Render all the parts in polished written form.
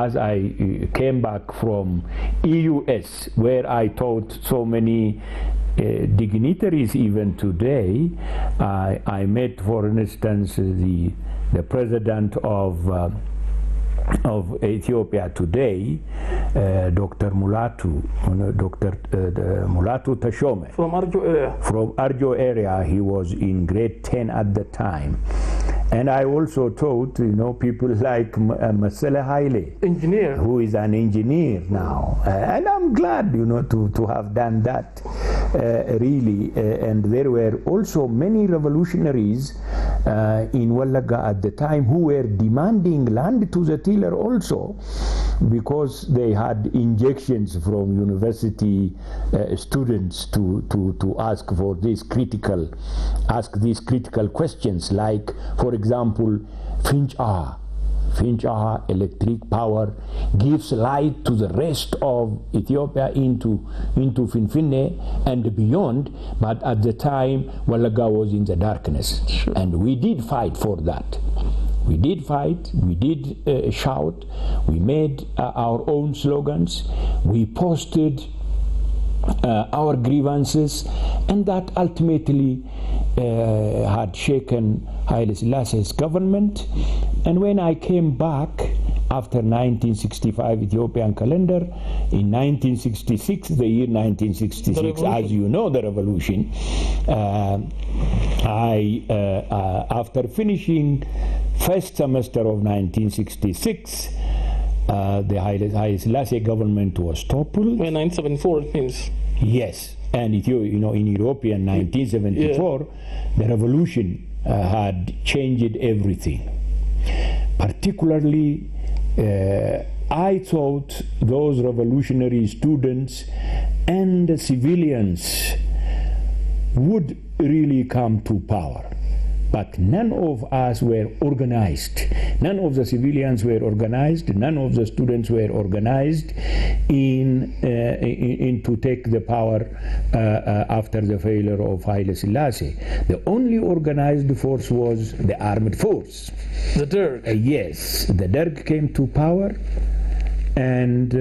as I came back from EUS, where I taught so many dignitaries even today, I met, for instance, the president of Ethiopia today, Dr. Mulatu, Dr. Mulatu Teshome. From Arjo area. From Arjo area. He was in grade 10 at the time. And I also taught, people like Masele Haile, engineer, who is an engineer now. And I'm glad, to have done that, really. And there were also many revolutionaries in Wallaga at the time who were demanding land to the tiller also, because they had injections from university students to ask for these critical questions, like, for example, Finch electric power gives light to the rest of Ethiopia into Finfinne and beyond, but at the time Wallaga was in the darkness. Sure. And we did fight for that. We did fight, we did shout, we made our own slogans, we posted our grievances, and that ultimately had shaken Haile Selassie's government. And when I came back after 1965 Ethiopian calendar, in 1966, the year 1966, as you know, the revolution, after finishing first semester of 1966, the Haile Selassie government was toppled. When 1974 it means. Yes, and in European 1974, the revolution had changed everything. Particularly, I thought those revolutionary students and civilians would really come to power. But none of us were organized. None of the civilians were organized. None of the students were organized in to take the power after the failure of Haile Selassie. The only organized force was the armed force. The Derg. Yes, the Derg came to power, and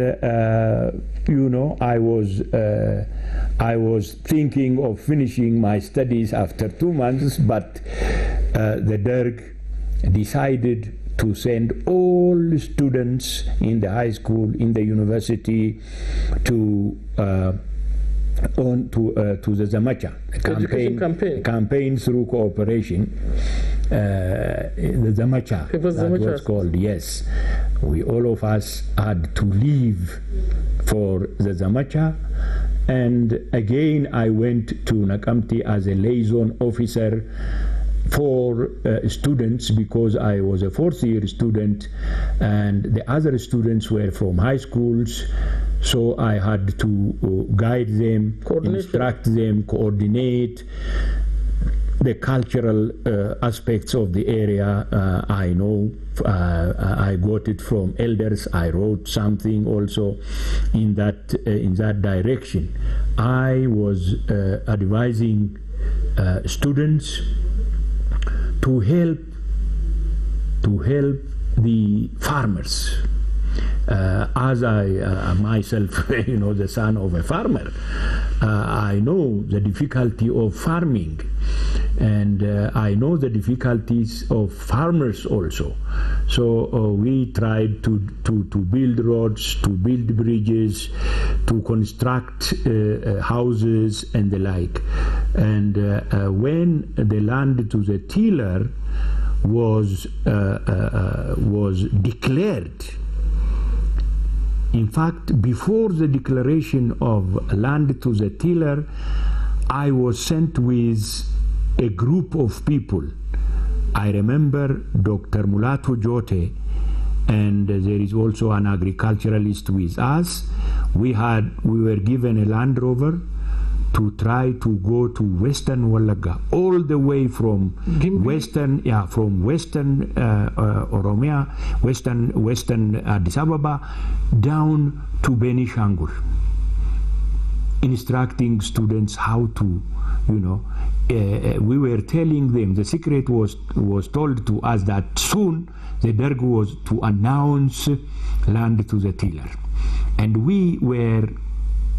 I was thinking of finishing my studies after 2 months, but the Derg decided to send all the students in the high school, in the university, to the Zamacha campaign through cooperation. The Zamacha, that was called, yes. All of us had to leave for the Zamacha. And again, I went to Nakamti as a liaison officer for students, because I was a fourth-year student and the other students were from high schools. So I had to guide them, instruct them, coordinate the cultural aspects of the area. I know I got it from elders. I wrote something also in that direction. I was advising students to help the farmers. As I myself, the son of a farmer, I know the difficulty of farming, and I know the difficulties of farmers also. So we tried to build roads, to build bridges, to construct houses and the like. And when the land to the tiller was declared, in fact, before the declaration of land to the tiller, I was sent with a group of people. I remember Dr. Mulatu Jote, and there is also an agriculturalist with us. We were given a Land Rover to try to go to Western Wallaga, all the way from Western Oromia, Western Addis Ababa, down to Benishangul. instructing students how to, we were telling them, the secret was told to us that soon the Derg was to announce land to the tiller. And we were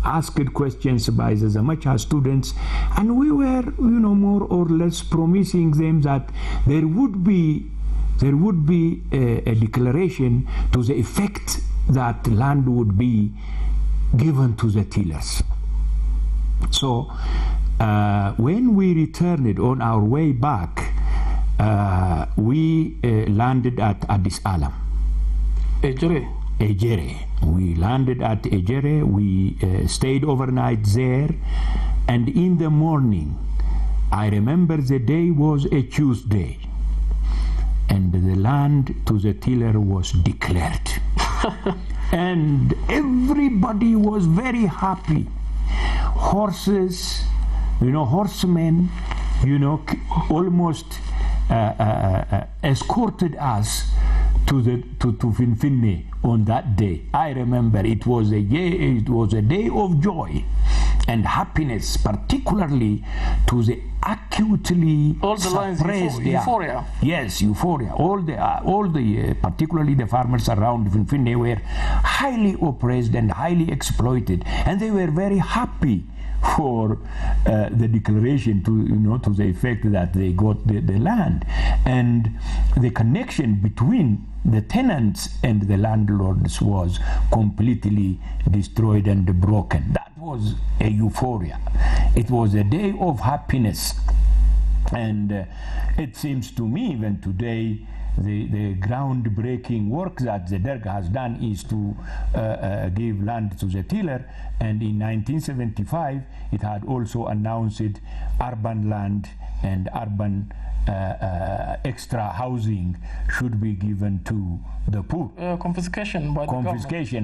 asked questions by the Zamacha students, and we were, more or less promising them that there would be a declaration to the effect that land would be given to the tillers. So when we returned on our way back, we landed at Addis Alam. Ejere. We landed at Ejere. We stayed overnight there, and in the morning, I remember the day was a Tuesday, and the land to the tiller was declared. And everybody was very happy. Horses, horsemen, almost escorted us to Finfinne on that day. I remember it was a day of joy and happiness, particularly to the acutely all the suppressed lines, euphoria. Yes, euphoria. All the particularly the farmers around Finfinne were highly oppressed and highly exploited, and they were very happy for the declaration to the effect that they got the land, and the connection between the tenants and the landlords was completely destroyed and broken. That was a euphoria. It was a day of happiness, and it seems to me even today the groundbreaking work that the Derg has done is to give land to the tiller, and in 1975 it had also announced urban land and urban extra housing should be given to the poor. Confiscation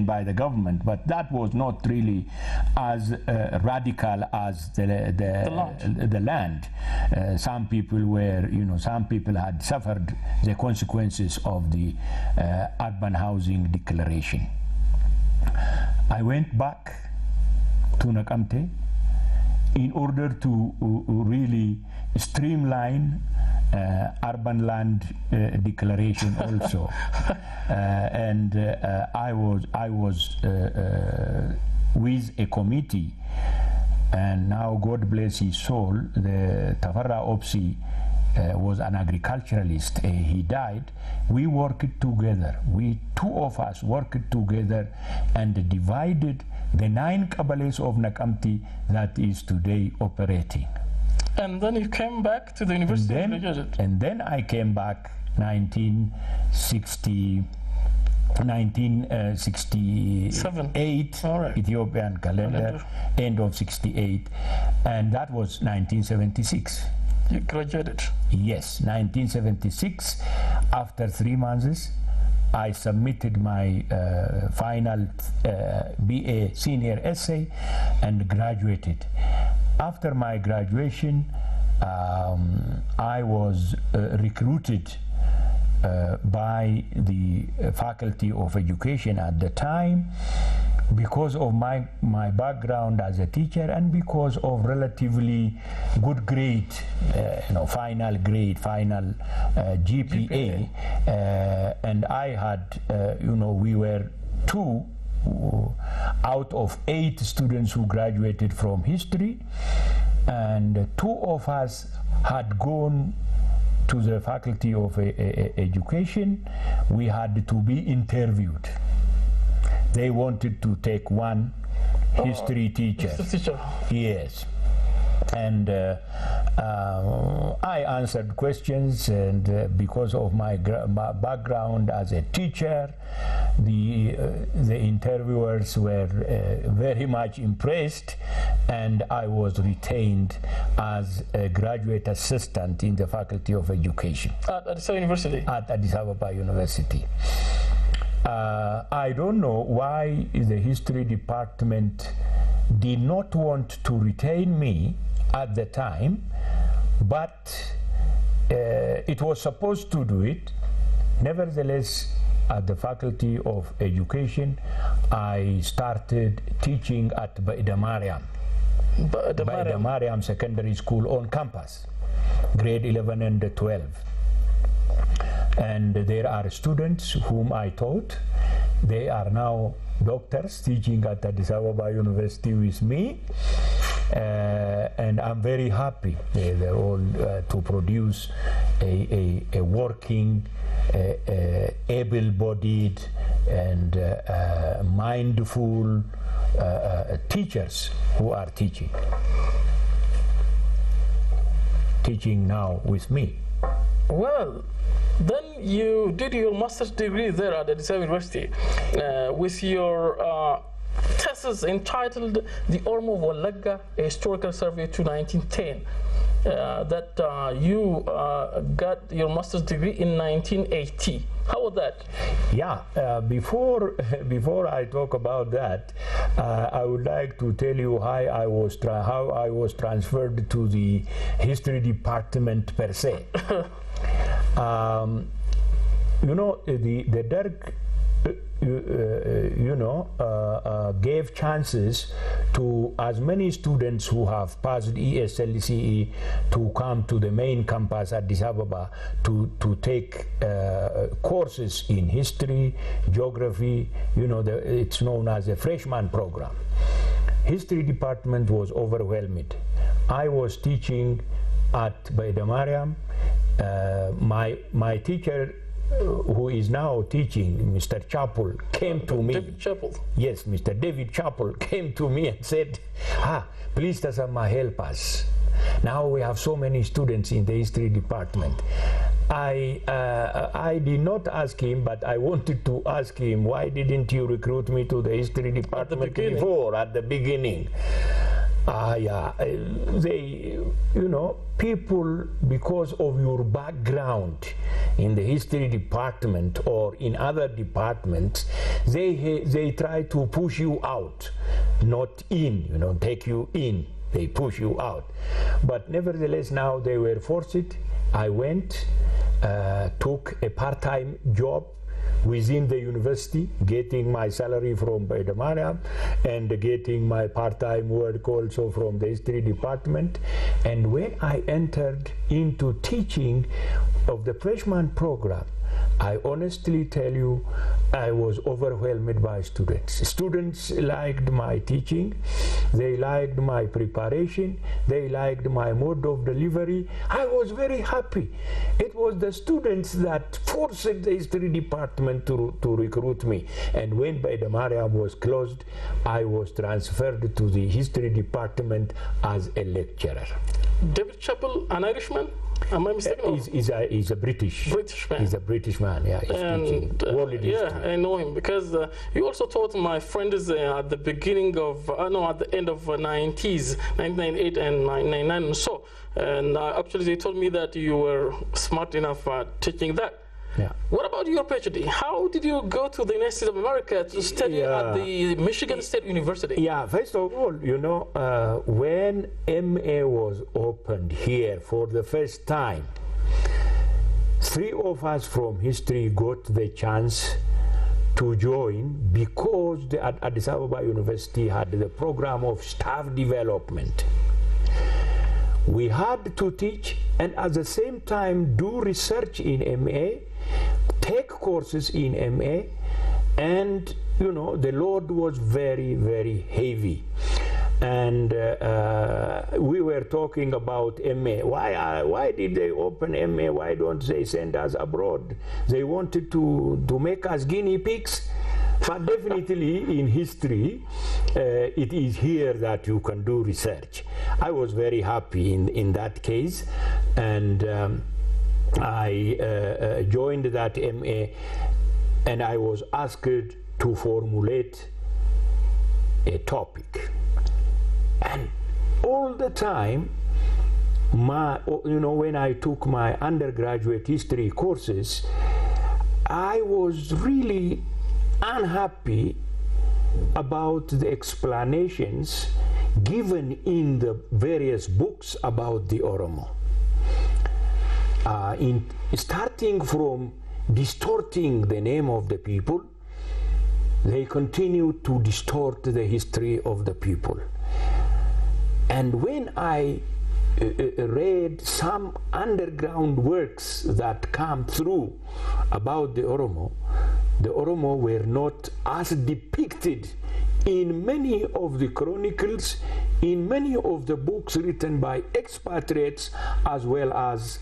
by the government, but that was not really as radical as the land. Some people were, some people had suffered the consequences of the urban housing declaration. I went back to Nakamte in order to really streamline urban land declaration also, and I was with a committee, and now God bless his soul, the Tafarra Opsi was an agriculturalist. He died. We worked together. Two of us worked together and divided the 9 Kabales of Nakamti that is today operating. And then you came back to the university? And then I came back 1968, right. Ethiopian calendar, end of 68, and that was 1976. You graduated? Yes, 1976. After 3 months, I submitted my final BA senior essay and graduated. After my graduation, I was recruited by the Faculty of Education at the time because of my background as a teacher and because of relatively good grade, final grade, final GPA. And I had, we were 2 out of 8 students who graduated from history, and 2 of us had gone to the Faculty of Education. We had to be interviewed. They wanted to take one history teacher. Yes. And I answered questions, and because of my background as a teacher, the interviewers were very much impressed, and I was retained as a graduate assistant in the Faculty of Education. At Addis Ababa University? At Addis Ababa University. I don't know why the history department did not want to retain me at the time, but it was supposed to do it. Nevertheless, at the Faculty of Education, I started teaching at Baida Mariam. by the Mariam Secondary School on campus, grade 11 and 12. And there are students whom I taught. They are now doctors teaching at Addis Ababa University with me. And I'm very happy they're all to produce a working, able-bodied and mindful teachers who are teaching now with me. Well, then you did your master's degree there at Addis Ababa University with your thesis entitled The Oromo of Wallagga, a Historical Survey to 1910. That you got your master's degree in 1980. How was that? Yeah, before I talk about that, I would like to tell you how I was transferred to the history department per se. You know, the Derg gave chances to as many students who have passed ESLCE to come to the main campus at Addis Ababa to take courses in history, geography. You know, it's known as a freshman program. History department was overwhelmed. I was teaching at Baida Mariam. My teacher, who is now teaching, Mr. Chappell, came to me. David Chappell? Yes, Mr. David Chappell came to me and said, please Tessema, help us. Now we have so many students in the history department. I did not ask him, but I wanted to ask him, why didn't you recruit me to the history department before, at the beginning? Yeah, people, because of your background in the history department or in other departments, they try to push you out, not in, take you in. They push you out. But nevertheless, now they were forced. I went, took a part-time job within the university, getting my salary from Baida Mariam and getting my part-time work also from the history department. And when I entered into teaching of the freshman program, I honestly tell you, I was overwhelmed by students. Students liked my teaching, they liked my preparation, they liked my mode of delivery. I was very happy. It was the students that forced the history department to recruit me. And when Baida Mariam was closed, I was transferred to the history department as a lecturer. David Chappell, an Irishman? Am I mistaken? He's a British man. He's a British man, yeah. Yeah, I know him because you also taught my friends at the beginning of, at the end of 90s, 1998 and 1999 and so. And actually they told me that you were smart enough at teaching that. Yeah. What about your PhD? How did you go to the United States of America to study at the Michigan State University? Yeah, first of all, when MA was opened here for the first time, 3 of us from history got the chance to join because the Addis Ababa University had the program of staff development. We had to teach and at the same time do research in MA, take courses in MA, and the load was very, very heavy. And we were talking about MA. Why did they open MA? Why don't they send us abroad? They wanted to make us guinea pigs. But definitely in history, it is here that you can do research. I was very happy in that case, and I joined that MA, and I was asked to formulate a topic. And all the time, when I took my undergraduate history courses, I was really unhappy about the explanations given in the various books about the Oromo. Starting from distorting the name of the people, they continue to distort the history of the people. And when I read some underground works that come through about the Oromo were not as depicted in many of the chronicles, in many of the books written by expatriates as well as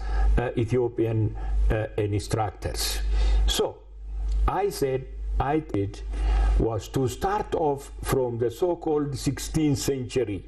Ethiopian instructors. So I said I did was to start off from the so-called 16th century.